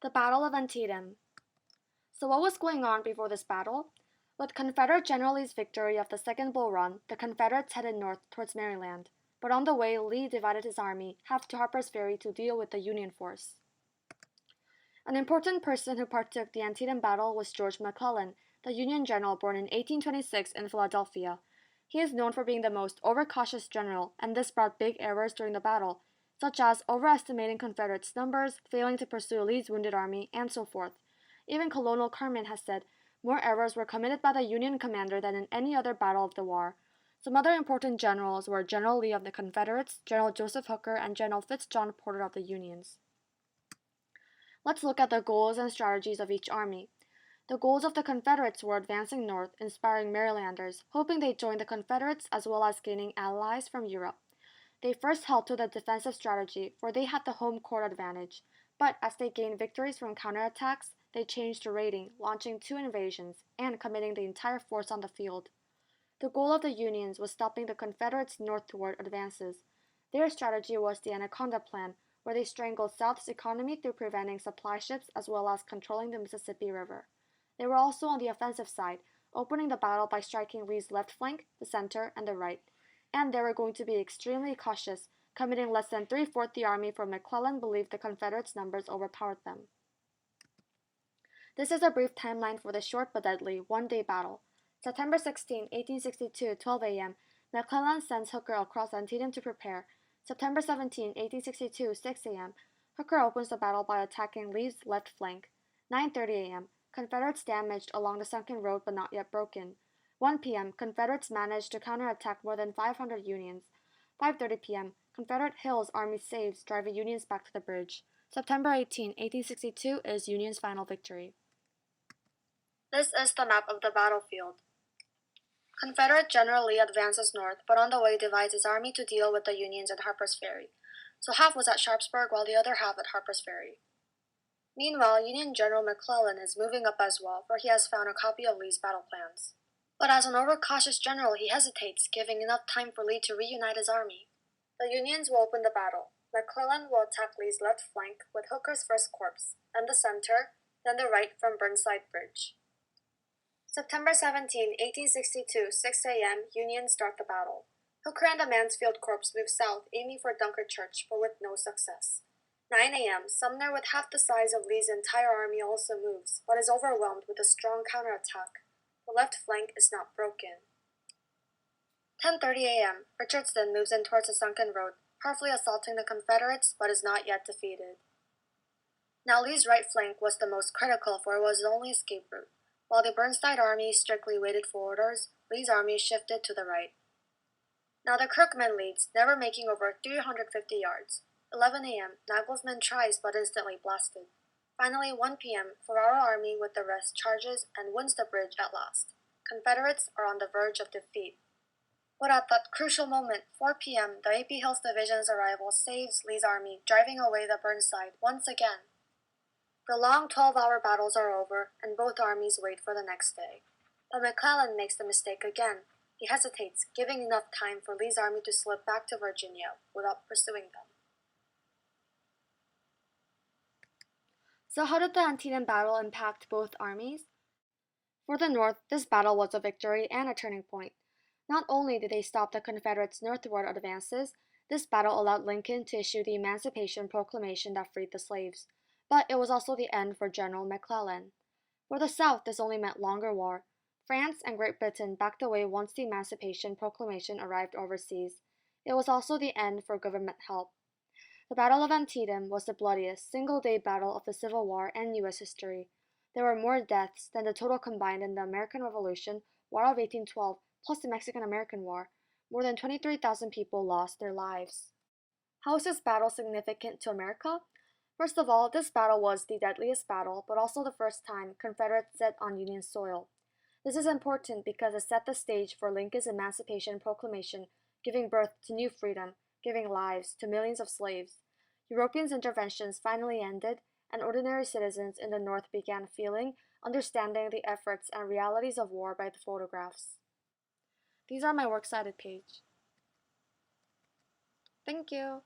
The Battle of Antietam. So what was going on before this battle? With Confederate General Lee's victory of the Second Bull Run, the Confederates headed north towards Maryland. But on the way, Lee divided his army half to Harper's Ferry to deal with the Union force. An important person who partook the Antietam battle was George McClellan, the Union general born in 1826 in Philadelphia. He is known for being the most overcautious general, and this brought big errors during the battle, such as overestimating Confederates' numbers, failing to pursue Lee's wounded army, and so forth. Even Colonel Carman has said more errors were committed by the Union commander than in any other battle of the war. Some other important generals were General Lee of the Confederates, General Joseph Hooker, and General Fitz-John Porter of the Unions. Let's look at the goals and strategies of each army. The goals of the Confederates were advancing north, inspiring Marylanders, hoping they'd join the Confederates as well as gaining allies from Europe. They first held to the defensive strategy, for they had the home court advantage, but as they gained victories from counterattacks, they changed to raiding, launching 2 invasions, and committing the entire force on the field. The goal of the Unions was stopping the Confederates' northward advances. Their strategy was the Anaconda Plan, where they strangled South's economy through preventing supply ships as well as controlling the Mississippi River. They were also on the offensive side, opening the battle by striking Lee's left flank, the center, and the right. And they were going to be extremely cautious, committing less than 3/4 the army, for McClellan believed the Confederates' numbers overpowered them. This is a brief timeline for the short but deadly one-day battle. September 16, 1862, 12 a.m., McClellan sends Hooker across Antietam to prepare. September 17, 1862, 6 a.m., Hooker opens the battle by attacking Lee's left flank. 9:30 a.m., Confederates damaged along the sunken road but not yet broken. 1 p.m., Confederates managed to counterattack more than 500 Unions. 5:30 p.m., Confederate Hill's army saves, driving Unions back to the bridge. September 18, 1862 is Union's final victory. This is the map of the battlefield. Confederate General Lee advances north, but on the way divides his army to deal with the Unions at Harper's Ferry. So half was at Sharpsburg while the other half at Harper's Ferry. Meanwhile, Union General McClellan is moving up as well, for he has found a copy of Lee's battle plans. But as an overcautious general, he hesitates, giving enough time for Lee to reunite his army. The Unions will open the battle. McClellan will attack Lee's left flank with Hooker's First Corps, then the center, then the right from Burnside Bridge. September 17, 1862, 6 a.m., Unions start the battle. Hooker and the Mansfield Corps move south, aiming for Dunkard Church, but with no success. 9 a.m., Sumner, with half the size of Lee's entire army, also moves, but is overwhelmed with a strong counterattack. The left flank is not broken. 10:30 a.m., Richardson moves in towards the sunken road, powerfully assaulting the Confederates, but is not yet defeated. Now Lee's right flank was the most critical, for it was his only escape route. While the Burnside army strictly waited for orders, Lee's army shifted to the right. Now the Kirkman leads, never making over 350 yards. 11 a.m., Nagelsman tries but instantly blasted. Finally, 1 p.m., Ferraro army with the rest charges and wins the bridge at last. Confederates are on the verge of defeat. But at that crucial moment, 4 p.m., the A.P. Hill's division's arrival saves Lee's army, driving away the Burnside once again. The long 12-hour battles are over, and both armies wait for the next day. But McClellan makes the mistake again. He hesitates, giving enough time for Lee's army to slip back to Virginia without pursuing them. So how did the Antietam battle impact both armies? For the North, this battle was a victory and a turning point. Not only did they stop the Confederates' northward advances, this battle allowed Lincoln to issue the Emancipation Proclamation that freed the slaves. But it was also the end for General McClellan. For the South, this only meant longer war. France and Great Britain backed away once the Emancipation Proclamation arrived overseas. It was also the end for government help. The Battle of Antietam was the bloodiest single-day battle of the Civil War and U.S. history. There were more deaths than the total combined in the American Revolution, War of 1812, plus the Mexican-American War. More than 23,000 people lost their lives. How is this battle significant to America? First of all, this battle was the deadliest battle, but also the first time Confederates set on Union soil. This is important because it set the stage for Lincoln's Emancipation Proclamation, giving birth to new freedom, giving lives to millions of slaves. European interventions finally ended, and ordinary citizens in the North began feeling, understanding the efforts and realities of war by the photographs. These are my works cited page. Thank you.